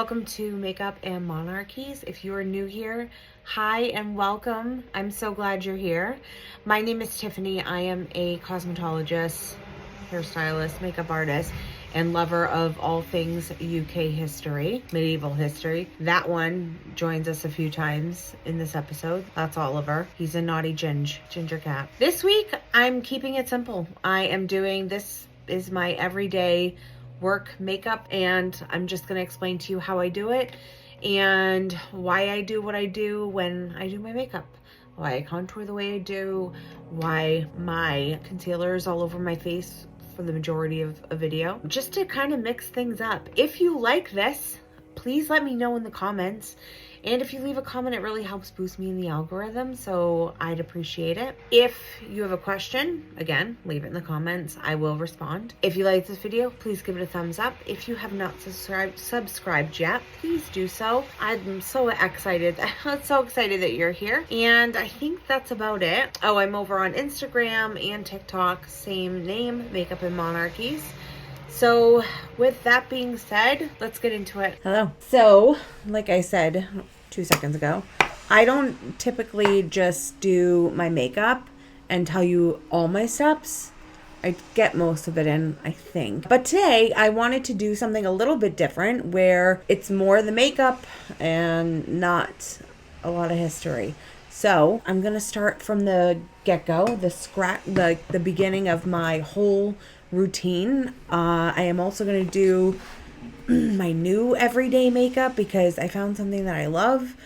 Welcome to Makeup and Monarchies. If you are new here, hi and welcome. I'm so glad you're here. My name is Tiffany. I am a cosmetologist, hairstylist, makeup artist, and lover of all things UK history, medieval history. That one joins us a few times in this episode. That's Oliver. He's a naughty ginger cat. This week, I'm keeping it simple. I am doing, this is my everyday work makeup, and I'm just going to explain to you how I do it and why I do what I do when I do my makeup, why I contour the way I do, why my concealer is all over my face for the majority of a video, just to kind of mix things up. If you like this, please let me know in the comments. And if you leave a comment, it really helps boost me in the algorithm, so I'd appreciate it. If you have a question, again, leave it in the comments. I will respond. If you like this video, please give it a thumbs up. If you have not subscribed yet, please do so. I'm so excited. I'm so excited that you're here. And I think that's about it. Oh, I'm over on Instagram and TikTok, same name, Makeup and Monarchies. So with that being said, let's get into it. Hello. So like I said 2 seconds ago, I don't typically just do my makeup and tell you all my steps. I get most of it in, I think. But today I wanted to do something a little bit different where it's more the makeup and not a lot of history. So I'm going to start from the get-go, the beginning of my whole routine. I am also going to do my new everyday makeup because I found something that I love.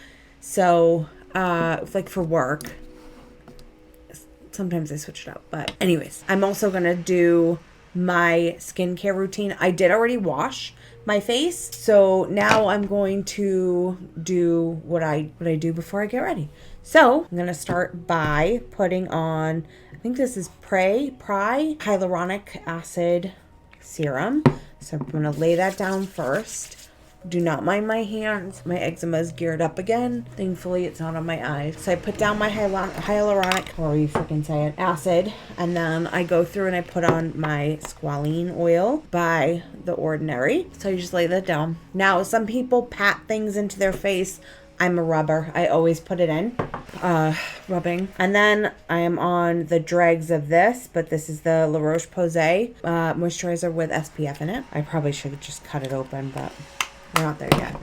So, like for work, sometimes I switch it up. But anyways, I'm also going to do my skincare routine. I did already wash my face, so now I'm going to do what I do before I get ready. So I'm going to start by putting on, I think this is Pri hyaluronic acid serum. So I'm going to lay that down first. Do not mind my hands. My eczema is geared up again. Thankfully, it's not on my eyes. So I put down my hyaluronic, or you freaking say it, acid. And then I go through and I put on my squalene oil by The Ordinary. So you just lay that down. Now, some people pat things into their face. I'm a rubber. I always put it in, rubbing. And then I am on the dregs of this, but this is the La Roche-Posay moisturizer with SPF in it. I probably should have just cut it open, but we're not there yet.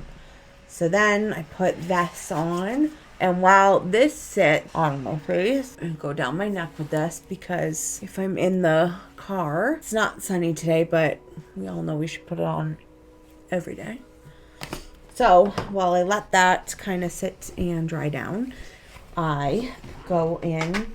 So then I put this on, and while this sits on my face, I go down my neck with this because if I'm in the car, it's not sunny today, but we all know we should put it on every day. So while I let that kind of sit and dry down, I go in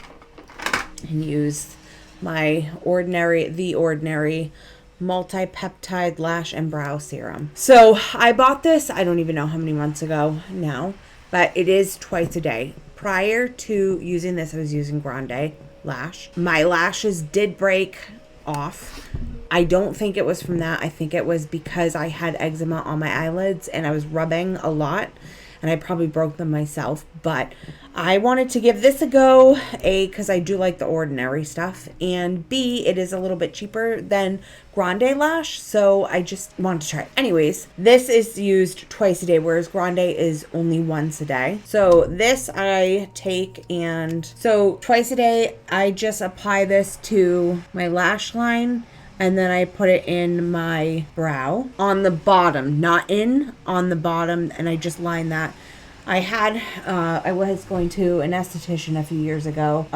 and use my The Ordinary multi-peptide lash and brow serum. So I bought this, I don't even know how many months ago now, but it is twice a day. Prior to using this, I was using Grande lash. My lashes did break off. I don't think it was from that. I think it was because I had eczema on my eyelids and I was rubbing a lot and I probably broke them myself. But I wanted to give this a go, A, because I do like The Ordinary stuff, and B, it is a little bit cheaper than Grande lash, so I just wanted to try it. Anyways, this is used twice a day, whereas Grande is only once a day. So this I take, and so twice a day, I just apply this to my lash line, and then I put it in my brow on the bottom, not in, on the bottom, and I just line that. I was going to an esthetician a few years ago,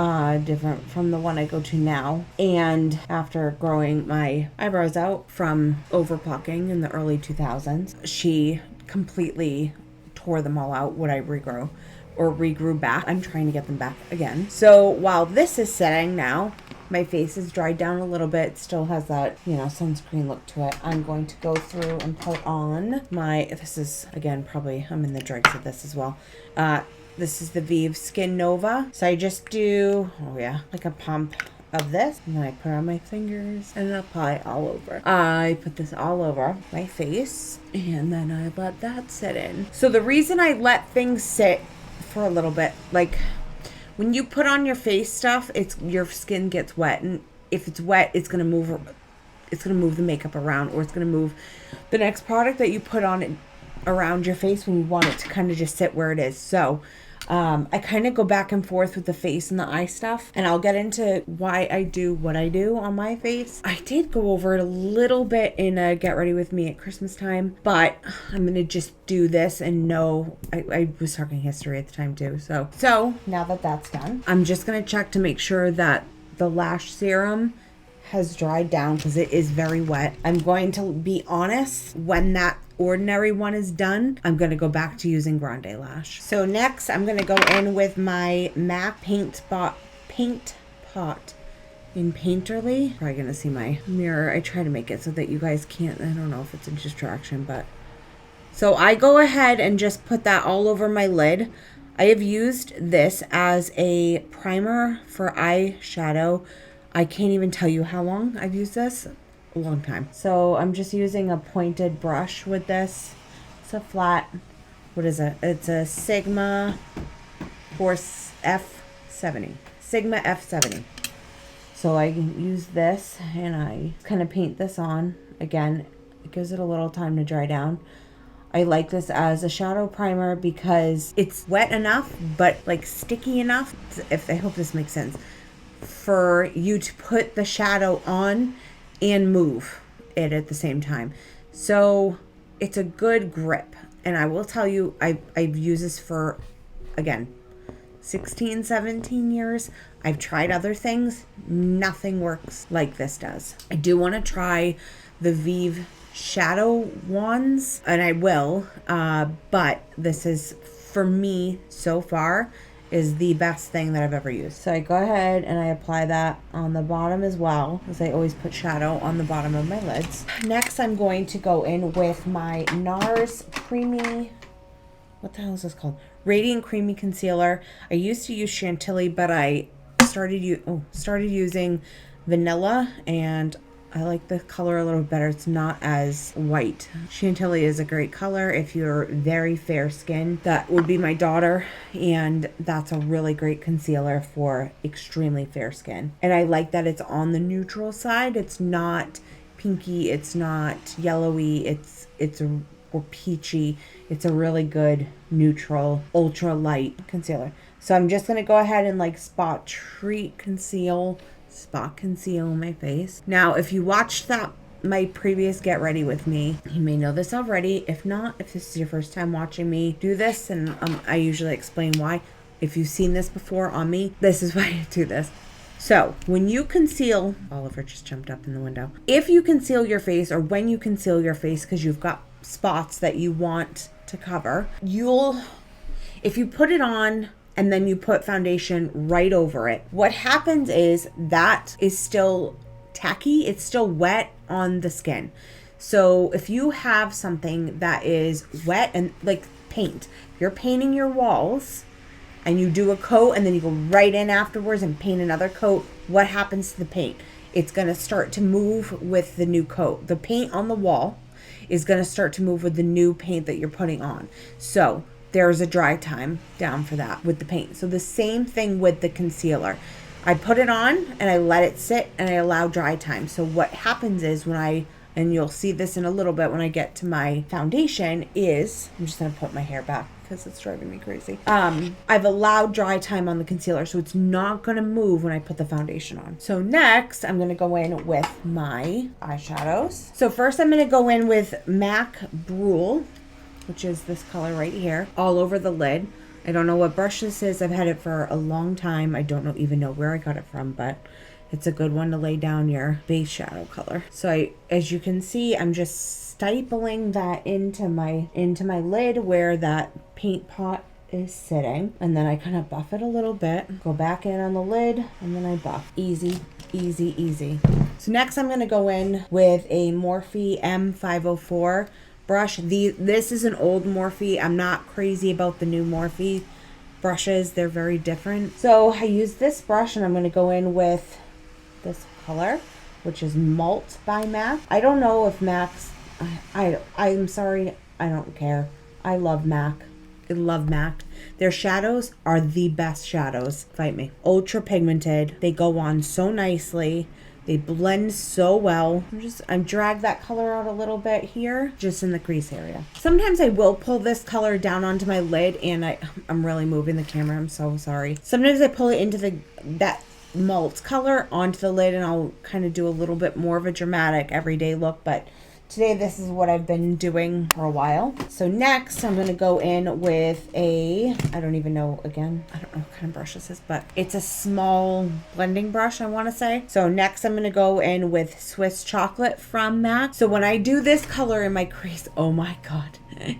different from the one I go to now. And after growing my eyebrows out from overplucking in the early 2000s, she completely tore them all out. Would I regrew or regrew back? I'm trying to get them back again. So while this is setting now, my face is dried down a little bit. Still has that, sunscreen look to it. I'm going to go through and put on this is, again, probably, I'm in the dregs of this as well. This is the Vive Skin Nova. So I just do, like a pump of this. And then I put it on my fingers and apply all over. I put this all over my face and then I let that sit in. So the reason I let things sit for a little bit, like, when you put on your face stuff, your skin gets wet, and if it's wet, it's gonna move the makeup around, or it's gonna move the next product that you put on. around your face when you want it to kind of just sit where it is. So I kind of go back and forth with the face and the eye stuff, and I'll get into why I do what I do on my face. I did go over it a little bit in a Get Ready With Me at Christmas time, but I'm going to just do this and know, I was talking history at the time too. So now that that's done, I'm just going to check to make sure that the lash serum has dried down because it is very wet. I'm going to be honest, when that ordinary one is done, I'm going to go back to using Grande Lash. So next I'm going to go in with my MAC paint pot in Painterly. Probably going to see my mirror. I try to make it so that you guys can't, I don't know if it's a distraction, but so I go ahead and just put that all over my lid. I have used this as a primer for eyeshadow. I can't even tell you how long I've used this. A long time. So I'm just using a pointed brush with this. It's a flat, what is it? It's a Sigma Force F70. Sigma F70. So I use this and I kind of paint this on. Again, it gives it a little time to dry down. I like this as a shadow primer because it's wet enough, but like sticky enough, I hope this makes sense, for you to put the shadow on and move it at the same time. So it's a good grip. And I will tell you, I've used this for, again, 16, 17 years. I've tried other things. Nothing works like this does. I do want to try the Vive shadow wands, and I will, but this is, for me, so far, is the best thing that I've ever used. So I go ahead and I apply that on the bottom as well, because I always put shadow on the bottom of my lids. Next, I'm going to go in with my NARS Creamy, what the hell is this called? Radiant Creamy Concealer. I used to use Chantilly, but I started using vanilla, and I like the color a little better. It's not as white. Chantilly is a great color if you're very fair skin. That would be my daughter, and that's a really great concealer for extremely fair skin. And I like that it's on the neutral side. It's not pinky, it's not yellowy, it's or peachy. It's a really good neutral, ultra light concealer. So I'm just gonna go ahead and like spot conceal my face. Now, if you watched my previous Get Ready With Me, you may know this already. If not, if this is your first time watching me do this, and I usually explain why. If you've seen this before on me, this is why I do this. So when you conceal, Oliver just jumped up in the window. If you conceal your face, or when you conceal your face because you've got spots that you want to cover, if you put it on and then you put foundation right over it, what happens is that is still tacky. It's still wet on the skin. So if you have something that is wet, and like paint, if you're painting your walls and you do a coat and then you go right in afterwards and paint another coat, what happens to the paint? It's going to start to move with the new coat. The paint on the wall is going to start to move with the new paint that you're putting on. So there's a dry time down for that with the paint. So the same thing with the concealer. I put it on and I let it sit and I allow dry time. So what happens is and you'll see this in a little bit when I get to my foundation, is, I'm just going to put my hair back because it's driving me crazy. I've allowed dry time on the concealer, so it's not going to move when I put the foundation on. So next, I'm going to go in with my eyeshadows. So first I'm going to go in with MAC Brule, which is this color right here, all over the lid. I don't know what brush this is. I've had it for a long time. I don't even know where I got it from, but it's a good one to lay down your base shadow color. So as you can see, I'm just stipling that into my lid where that paint pot is sitting. And then I kind of buff it a little bit, go back in on the lid, and then I buff. Easy, easy, easy. So next I'm gonna go in with a Morphe M504 brush. This is an old Morphe. I'm not crazy about the new Morphe brushes. They're very different. So I use this brush and I'm going to go in with this color, which is Malt by MAC. I don't know if MAC's, I'm sorry, I don't care. I love MAC. I love MAC. Their shadows are the best shadows. Fight me. Ultra pigmented. They go on so nicely. They blend so well. I'm drag that color out a little bit here, just in the crease area. Sometimes I will pull this color down onto my lid, and I'm really moving the camera. I'm so sorry. Sometimes I pull it into that malt color onto the lid, and I'll kind of do a little bit more of a dramatic everyday look, but today this is what I've been doing for a while. So next I'm going to go in with I don't even know, again, I don't know what kind of brush this is, but it's a small blending brush, I want to say. So next I'm going to go in with Swiss Chocolate from MAC. So when I do this color in my crease, oh my God,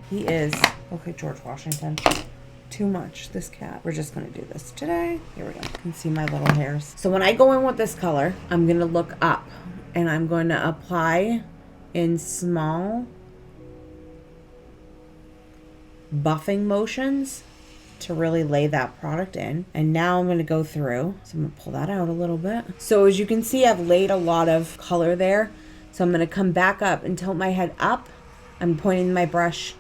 he is, okay, George Washington. Too much, this cat. We're just going to do this today. Here we go. You can see my little hairs. So when I go in with this color, I'm going to look up and I'm going to apply in small buffing motions to really lay that product in. And now I'm going to go through, so I'm going to pull that out a little bit. So as you can see, I've laid a lot of color there. So I'm going to come back up and tilt my head up. I'm pointing my brush,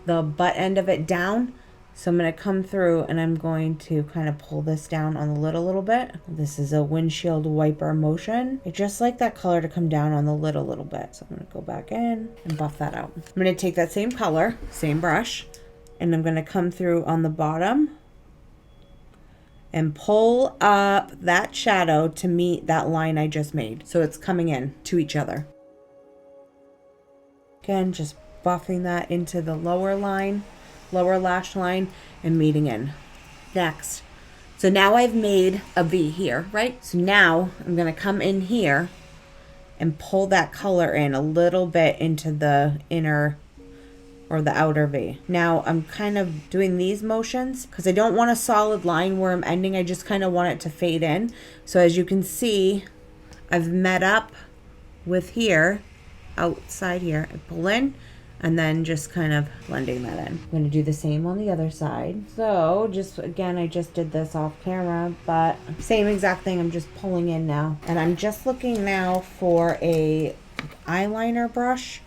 the butt end of it down. So I'm going to come through and I'm going to kind of pull this down on the lid a little bit. This is a windshield wiper motion. I just like that color to come down on the lid a little bit. So I'm going to go back in and buff that out. I'm going to take that same color, same brush, and I'm going to come through on the bottom and pull up that shadow to meet that line I just made. So it's coming in to each other. Again, just buffing that into the lower lash line and meeting in. Next, so now I've made a V here, right? So now I'm going to come in here and pull that color in a little bit into the inner or the outer V. Now I'm kind of doing these motions because I don't want a solid line where I'm ending. I just kind of want it to fade in. So as you can see, I've met up with here, outside here. I pull in and then just kind of blending that in. I'm going to do the same on the other side. So just, again, I just did this off camera, but same exact thing. I'm just pulling in now. And I'm just looking now for a eyeliner brush,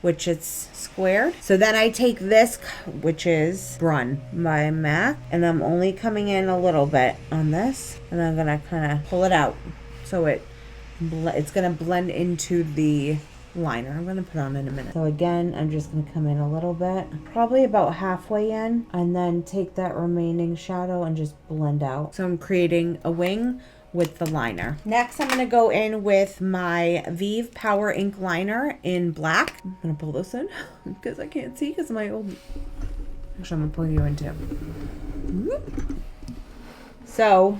which is squared. So then I take this, which is Brun by MAC, and I'm only coming in a little bit on this, and I'm going to kind of pull it out. So it's going to blend into the liner I'm going to put on in a minute. So again, I'm just going to come in a little bit, probably about halfway in, and then take that remaining shadow and just blend out. So I'm creating a wing with the liner. Next, I'm going to go in with my Vive Power Ink Liner in black. I'm going to pull this in because I can't see because of my old... Actually, I'm going to pull you in too. So,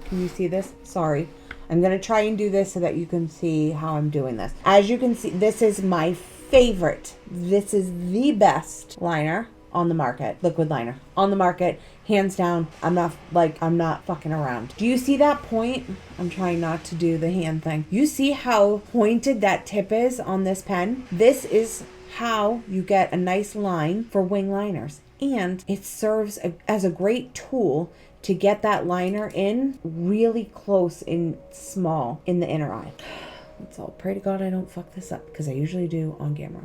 can you see this? Sorry. I'm going to try and do this so that you can see how I'm doing this. As you can see, this is my favorite. This is the best liner on the market. Liquid liner on the market. Hands down. I'm not fucking around. Do you see that point? I'm trying not to do the hand thing. You see how pointed that tip is on this pen? This is how you get a nice line for wing liners. And it serves as a great tool to get that liner in really close and small in the inner eye. Let's all pray to God I don't fuck this up because I usually do on camera.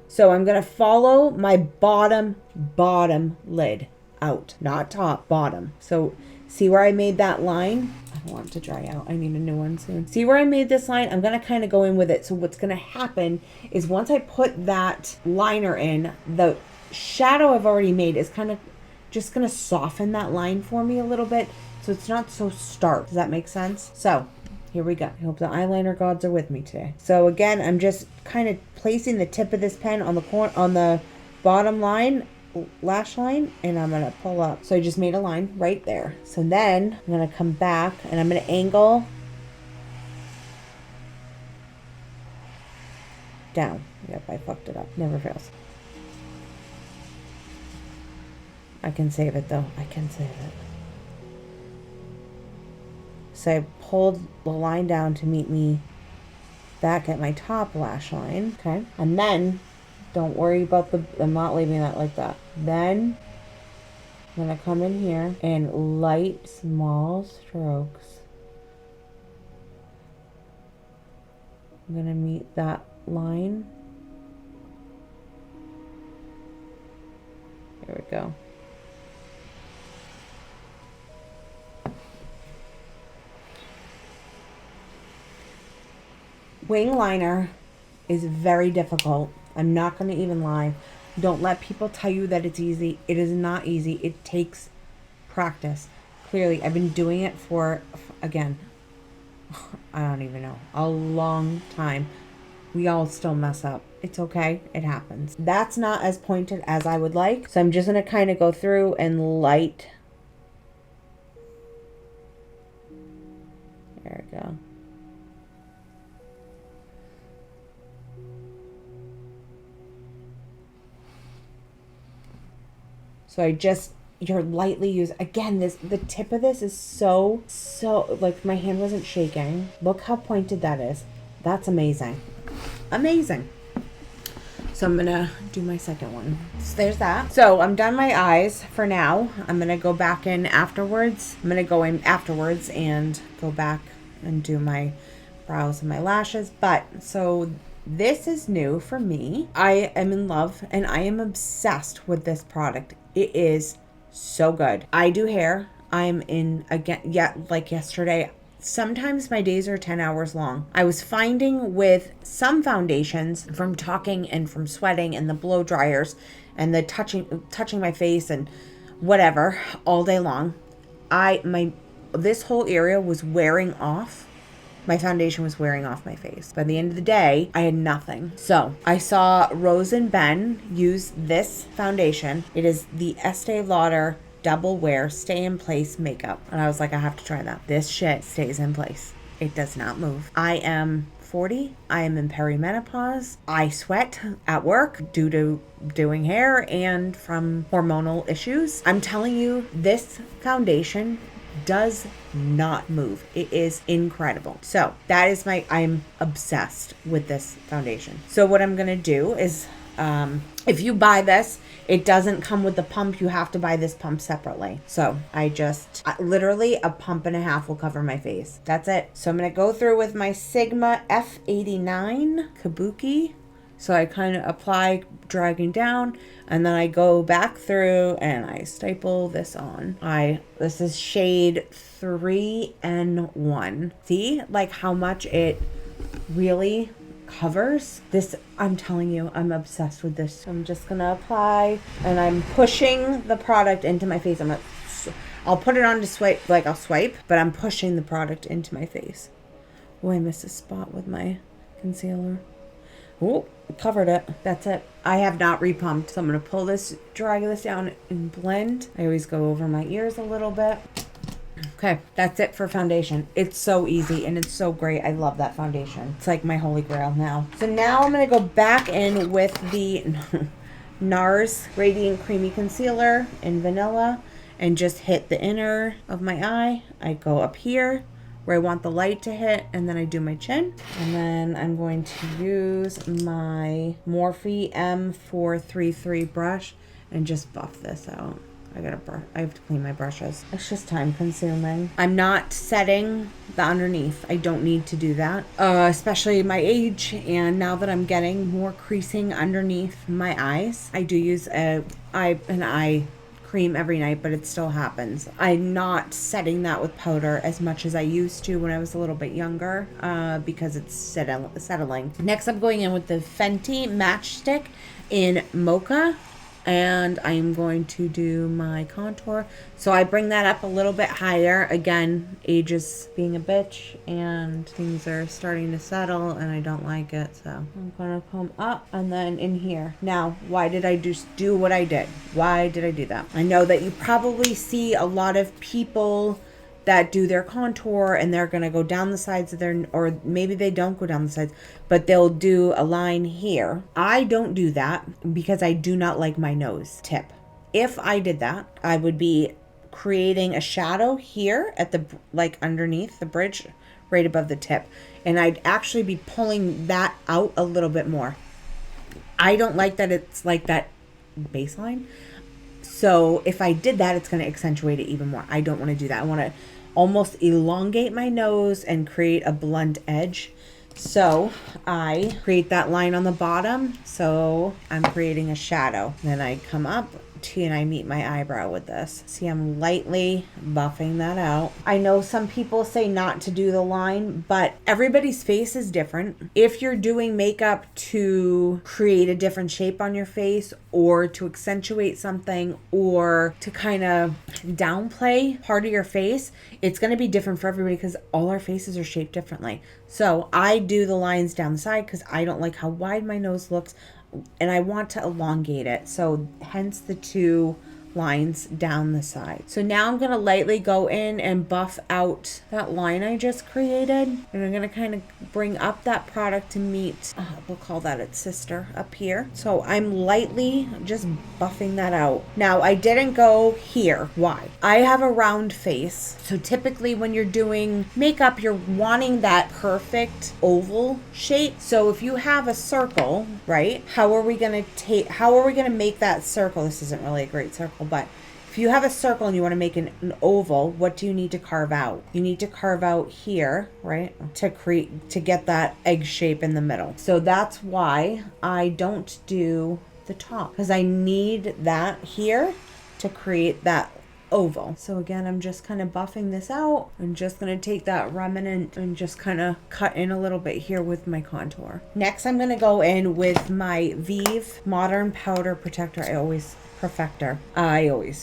So I'm going to follow my bottom lid out, not top, bottom. So see where I made that line? I don't want it to dry out. I need a new one soon. See where I made this line? I'm going to kind of go in with it. So what's going to happen is once I put that liner in, the shadow I've already made is kind of just going to soften that line for me a little bit so it's not so stark. Does that make sense? So here we go. I hope the eyeliner gods are with me today. So again, I'm just kind of placing the tip of this pen on the bottom line, lash line, and I'm going to pull up. So I just made a line right there. So then I'm going to come back and I'm going to angle down. Yep, I fucked it up. Never fails. I can save it though. I can save it. So I pulled the line down to meet me back at my top lash line. Okay. And then don't worry about I'm not leaving that like that. Then I'm going to come in here and light small strokes. I'm going to meet that line. There we go. Wing liner is very difficult. I'm not going to even lie. Don't let people tell you that it's easy. It is not easy. It takes practice. Clearly, I've been doing it for, again, I don't even know, a long time. We all still mess up. It's okay. It happens. That's not as pointed as I would like. So I'm just going to kind of go through and light. There we go. So you're lightly use again, the tip of this is so like my hand wasn't shaking. Look how pointed that is. That's amazing. Amazing. So I'm gonna do my second one. So there's that. So I'm done my eyes for now. I'm gonna go back in afterwards. I'm gonna go in afterwards and go back and do my brows and my lashes. But so this is new for me. I am in love and I am obsessed with this product. It is so good. I do hair. I'm in again, yeah, like yesterday. Sometimes my days are 10 hours long. I was finding with some foundations from talking and from sweating and the blow dryers and the touching my face and whatever all day long, this whole area was wearing off. My foundation was wearing off my face. By the end of the day, I had nothing. So I saw Rose and Ben use this foundation. It is the Estee Lauder Double Wear Stay in Place makeup. And I was like, I have to try that. This shit stays in place. It does not move. I am 40. I am in perimenopause. I sweat at work due to doing hair and from hormonal issues. I'm telling you, this foundation does not move. It is incredible. So that is I'm obsessed with this foundation. So what I'm gonna do is, if you buy this, it doesn't come with the pump. You have to buy this pump separately. So literally a pump and a half will cover my face. That's it. So I'm gonna go through with my Sigma F89 Kabuki. So I kind of apply, dragging down, and then I go back through and I staple this on. This is shade 3N1. See, like how much it really covers this. I'm telling you, I'm obsessed with this. So I'm just gonna apply, and I'm pushing the product into my face. I'll put it on to swipe, like I'll swipe, but I'm pushing the product into my face. Oh, I missed a spot with my concealer. Oh, covered it. That's it. I have not repumped, so I'm going to drag this down and blend. I always go over my ears a little bit. Okay, that's it for foundation. It's so easy and it's so great. I love that foundation. It's like my holy grail now. So now I'm going to go back in with the NARS Radiant Creamy Concealer in Vanilla and just hit the inner of my eye. I go up here where I want the light to hit, and then I do my chin. And then I'm going to use my Morphe M433 brush and just buff this out. I have to clean my brushes. It's just time consuming. I'm not setting the underneath. I don't need to do that, especially my age. And now that I'm getting more creasing underneath my eyes, I do use an eye cream every night, but it still happens. I'm not setting that with powder as much as I used to when I was a little bit younger, because it's settling. Next, I'm going in with the Fenty Matchstick in Mocha, and I'm going to do my contour. So I bring that up a little bit higher. Again, age is being a bitch and things are starting to settle and I don't like it. So I'm gonna come up and then in here. Now, why did I just do what I did? Why did I do that? I know that you probably see a lot of people that do their contour and they're going to go down the sides of or maybe they don't go down the sides, but they'll do a line here. I don't do that because I do not like my nose tip. If I did that, I would be creating a shadow here at the, like underneath the bridge, right above the tip. And I'd actually be pulling that out a little bit more. I don't like that it's like that baseline. So if I did that, it's going to accentuate it even more. I don't want to do that. I want to almost elongate my nose and create a blunt edge. So I create that line on the bottom. So I'm creating a shadow. Then I come up and I meet my eyebrow with this. See, I'm lightly buffing that out. I know some people say not to do the line, but everybody's face is different. If you're doing makeup to create a different shape on your face, or to accentuate something, or to kind of downplay part of your face, it's going to be different for everybody because all our faces are shaped differently. So I do the lines down the side because I don't like how wide my nose looks and I want to elongate it. So hence the two lines down the side. So now I'm going to lightly go in and buff out that line I just created. And I'm going to kind of bring up that product to meet, we'll call that its sister up here. So I'm lightly just buffing that out. Now I didn't go here. Why? I have a round face. So typically when you're doing makeup, you're wanting that perfect oval shape. So if you have a circle, right? How are we going to make that circle? This isn't really a great circle. But if you have a circle and you want to make an oval, what do you need to carve out? You need to carve out here, right? To get that egg shape in the middle. So that's why I don't do the top, because I need that here to create that oval. So again, I'm just kind of buffing this out. I'm just going to take that remnant and just kind of cut in a little bit here with my contour. Next, I'm going to go in with my Vive Modern Powder Protector. I always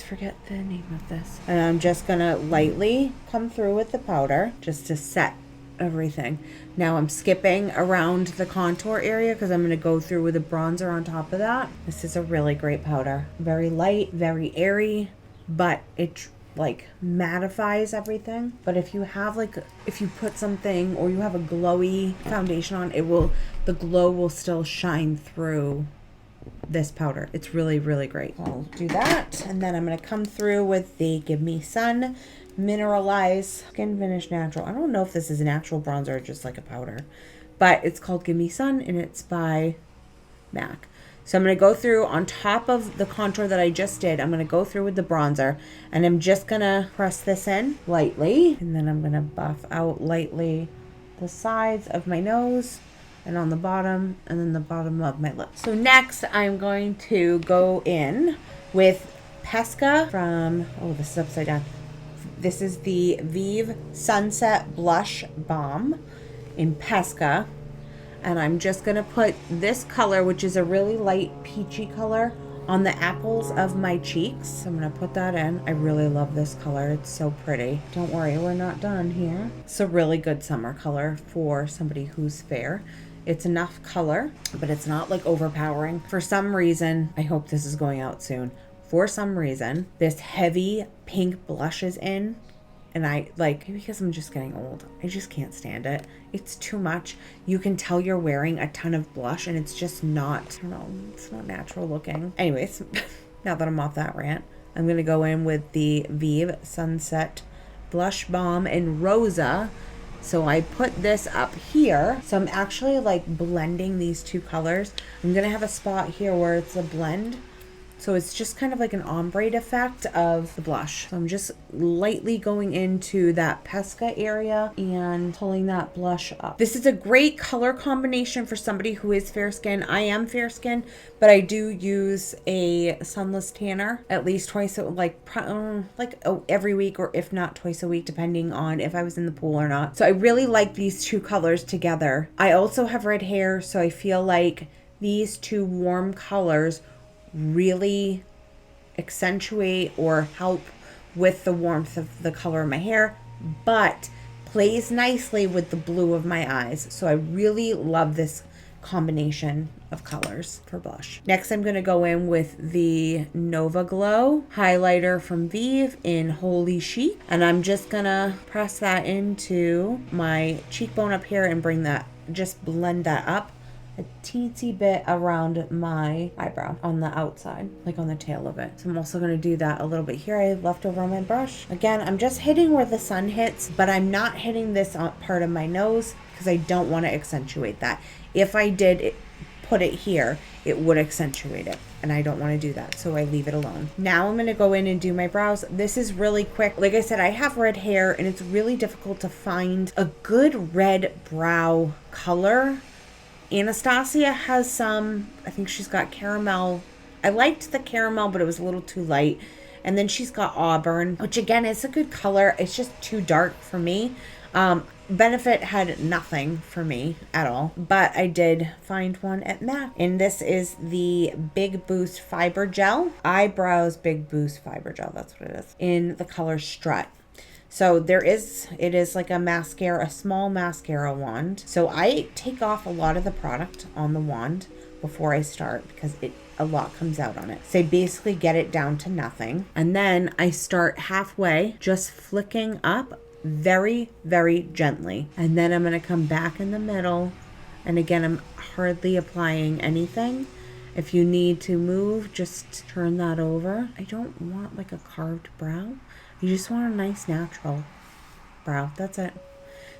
forget the name of this. And I'm just going to lightly come through with the powder just to set everything. Now I'm skipping around the contour area because I'm going to go through with a bronzer on top of that. This is a really great powder. Very light, very airy, but it like mattifies everything. But if you have if you put something or you have a glowy foundation on, the glow will still shine through this powder. It's really, really great. I'll do that. And then I'm going to come through with the Give Me Sun Mineralize Skinfinish Natural. I don't know if this is an actual bronzer or just like a powder, but it's called Give Me Sun and it's by MAC. So I'm going to go through on top of the contour that I just did. I'm going to go through with the bronzer and I'm just going to press this in lightly. And then I'm going to buff out lightly the sides of my nose and on the bottom, and then the bottom of my lips. So next, I'm going to go in with Pesca from, this is upside down. This is the Vive Sunset Blush Balm in Pesca. And I'm just gonna put this color, which is a really light peachy color, on the apples of my cheeks. I'm gonna put that in. I really love this color. It's so pretty. Don't worry, we're not done here. It's a really good summer color for somebody who's fair. It's enough color, but it's not like overpowering. For some reason, I hope this is going out soon. For some reason, this heavy pink blush is in, and maybe because I'm just getting old, I just can't stand it. It's too much. You can tell you're wearing a ton of blush and it's just not, it's not natural looking. Anyways, now that I'm off that rant, I'm gonna go in with the Vive Sunset Blush Balm in Rosa. So I put this up here. So I'm actually blending these two colors. I'm going to have a spot here where it's a blend. So it's just kind of like an ombre effect of the blush. So I'm just lightly going into that Pesca area and pulling that blush up. This is a great color combination for somebody who is fair skin. I am fair skin, but I do use a sunless tanner at least twice, every week, or if not twice a week, depending on if I was in the pool or not. So I really like these two colors together. I also have red hair, so I feel like these two warm colors really accentuate or help with the warmth of the color of my hair, but plays nicely with the blue of my eyes. So I really love this combination of colors for blush. Next, I'm going to go in with the Nova Glow highlighter from Vive in Holy Chic, and I'm just going to press that into my cheekbone up here and just blend that up a teensy bit around my eyebrow on the outside, like on the tail of it. So I'm also going to do that a little bit here. I have left over on my brush. Again, I'm just hitting where the sun hits, but I'm not hitting this part of my nose because I don't want to accentuate that. If I did put it here, it would accentuate it, and I don't want to do that, so I leave it alone. Now I'm going to go in and do my brows. This is really quick. Like I said, I have red hair, and it's really difficult to find a good red brow color. Anastasia has some, I think she's got caramel I liked the caramel, but it was a little too light. And then she's got auburn, which again is a good color. It's just too dark for me. Benefit had nothing for me at all, but I did find one at MAC, and this is the Big Boost Fiber Gel. Eyebrows Big Boost Fiber Gel, that's what it is, in the color Strut. So it is like a mascara, a small mascara wand. So I take off a lot of the product on the wand before I start because a lot comes out on it. So I basically get it down to nothing. And then I start halfway, just flicking up very, very gently. And then I'm going to come back in the middle. And again, I'm hardly applying anything. If you need to move, just turn that over. I don't want like a carved brow. You just want a nice natural brow. That's it.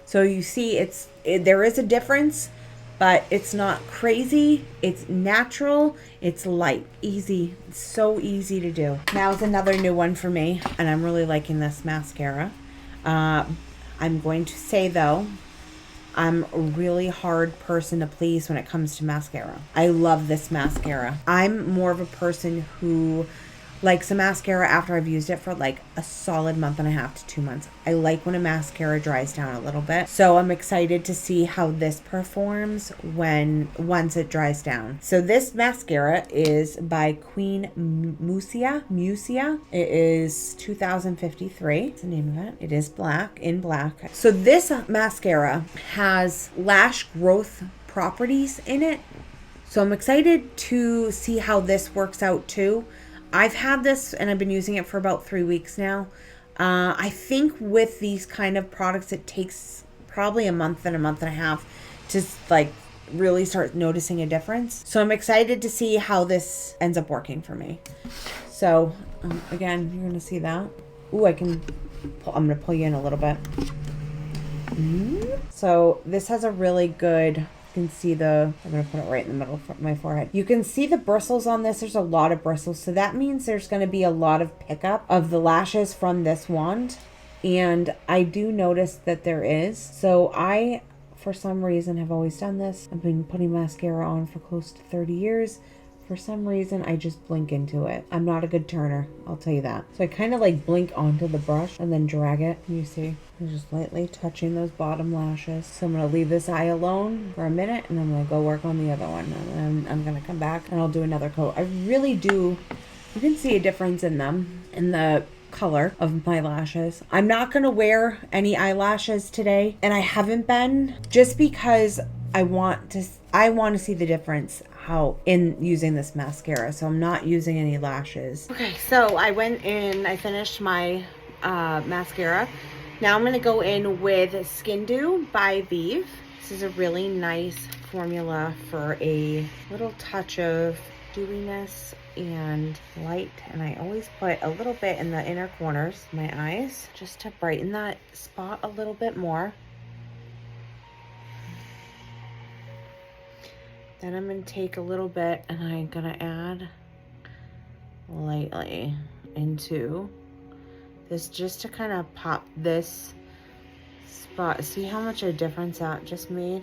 So you see there is a difference, but it's not crazy. It's natural. It's light. Easy. It's so easy to do. Now is another new one for me, and I'm really liking this mascara. I'm going to say though, I'm a really hard person to please when it comes to mascara. I love this mascara. I'm more of a person who likes a mascara after I've used it for like a solid month and a half to 2 months. I like when a mascara dries down a little bit. So I'm excited to see how this performs once it dries down. So this mascara is by queenmusia. It is 2053. That's the name of it. It is in black. So this mascara has lash growth properties in it. So I'm excited to see how this works out too. I've had this and I've been using it for about 3 weeks now. I think with these kind of products, it takes probably a month and a half to like really start noticing a difference. So I'm excited to see how this ends up working for me. So again, you're going to see that. Ooh, I'm going to pull you in a little bit. So this has a really good... can see I'm going to put it right in the middle of my forehead. You can see the bristles on this. There's a lot of bristles. So that means there's going to be a lot of pickup of the lashes from this wand. And I do notice that there is. So I, for some reason, have always done this. I've been putting mascara on for close to 30 years. For some reason, I just blink into it. I'm not a good turner, I'll tell you that. So I kind of like blink onto the brush and then drag it. You see, I'm just lightly touching those bottom lashes. So I'm going to leave this eye alone for a minute and I'm going to go work on the other one. And then I'm going to come back and I'll do another coat. I really do, you can see a difference in them, in the color of my lashes. I'm not going to wear any eyelashes today, and I haven't been, just because I want to see the difference how in using this mascara. So I'm not using any lashes. Okay, so I went in, I finished my mascara. Now I'm going to go in with Skin Dew by Vive. This is a really nice formula for a little touch of dewiness and light, and I always put a little bit in the inner corners of my eyes just to brighten that spot a little bit more. Then I'm going to take a little bit and I'm going to add lightly into this just to kind of pop this spot. See how much a difference that just made?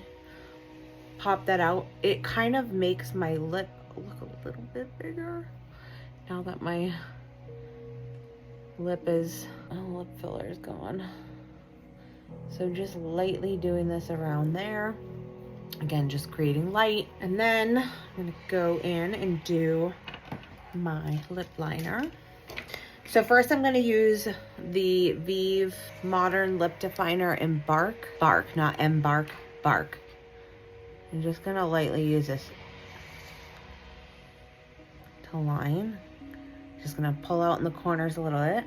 Pop that out. It kind of makes my lip look a little bit bigger now that my lip filler is gone. So just lightly doing this around there. Again, just creating light. And then I'm gonna go in and do my lip liner. So first I'm gonna use the Vive Modern Lip Definer in Bark, not Embark, Bark. I'm just gonna lightly use this to line. Just gonna pull out in the corners a little bit.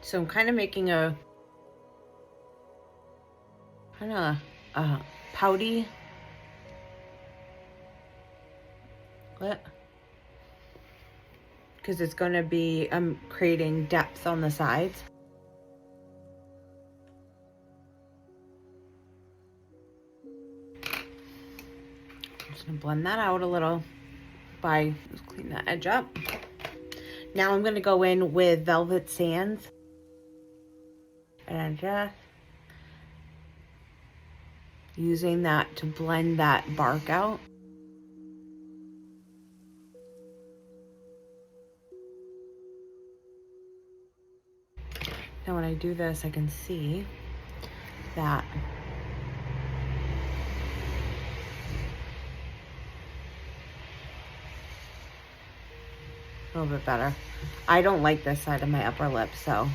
So I'm kind of making a pouty lip, because it's going to be, I'm creating depth on the sides. I'm just going to blend that out a little by just clean that edge up. Now I'm going to go in with Velvet Sands and just using that to blend that bark out. Now when I do this, I can see that a little bit better. I don't like this side of my upper lip, so.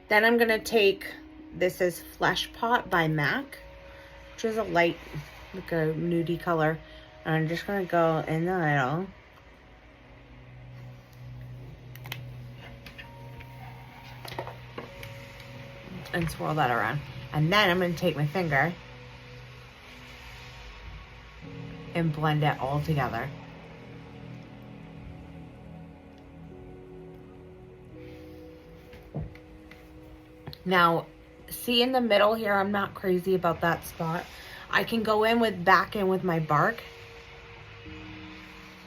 Then I'm gonna take, this is Fleshpot by MAC, which is a light, like a nudie color. And I'm just gonna go in the middle. And swirl that around. And then I'm gonna take my finger and blend it all together. Now, see in the middle here, I'm not crazy about that spot. I can go back in with my bark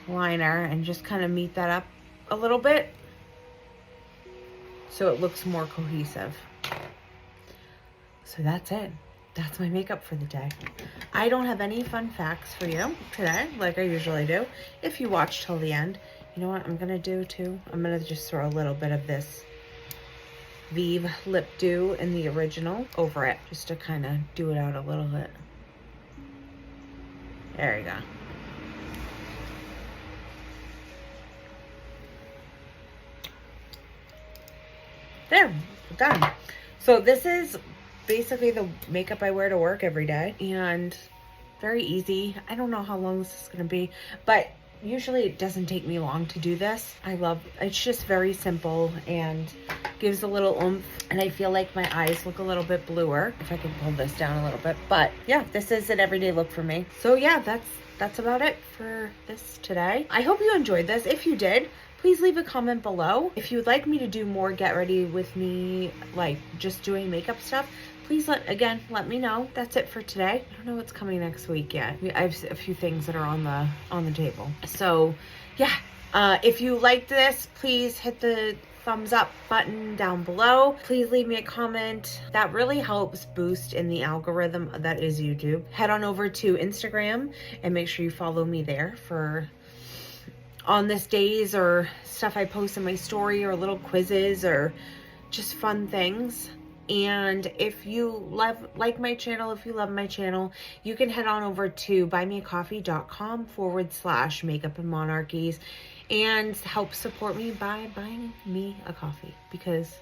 liner and just kind of meet that up a little bit so it looks more cohesive. So that's it. That's my makeup for the day. I don't have any fun facts for you today, like I usually do. If you watch till the end, you know what I'm gonna do too? I'm gonna just throw a little bit of this Vive Lip Dew in the original over it, just to kind of do it out a little bit. There you go. There, done. So this is basically the makeup I wear to work every day, and very easy. I don't know how long this is gonna be, but usually it doesn't take me long to do this. It's just very simple and gives a little oomph, and I feel like my eyes look a little bit bluer if I can pull this down a little bit. But yeah, this is an everyday look for me. So yeah, that's about it for this today. I hope you enjoyed this. If you did, please leave a comment below. If you would like me to do more get ready with me, like just doing makeup stuff, please let me know. That's it for today. I don't know what's coming next week yet. I have a few things that are on the table. So yeah, if you liked this, please hit the thumbs up button down below. Please leave me a comment. That really helps boost in the algorithm that is YouTube. Head on over to Instagram and make sure you follow me there for on this days or stuff I post in my story, or little quizzes or just fun things. And if you like my channel, if you love my channel, you can head on over to buymeacoffee.com/makeup and monarchies and help support me by buying me a coffee, because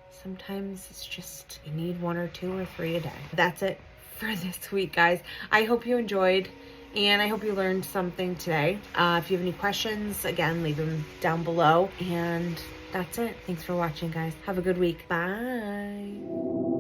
sometimes it's just, you need 1 or 2 or 3 a day. That's it for this week, guys. I hope you enjoyed, and I hope you learned something today. If you have any questions, again, leave them down below. And that's it. Thanks for watching, guys. Have a good week. Bye.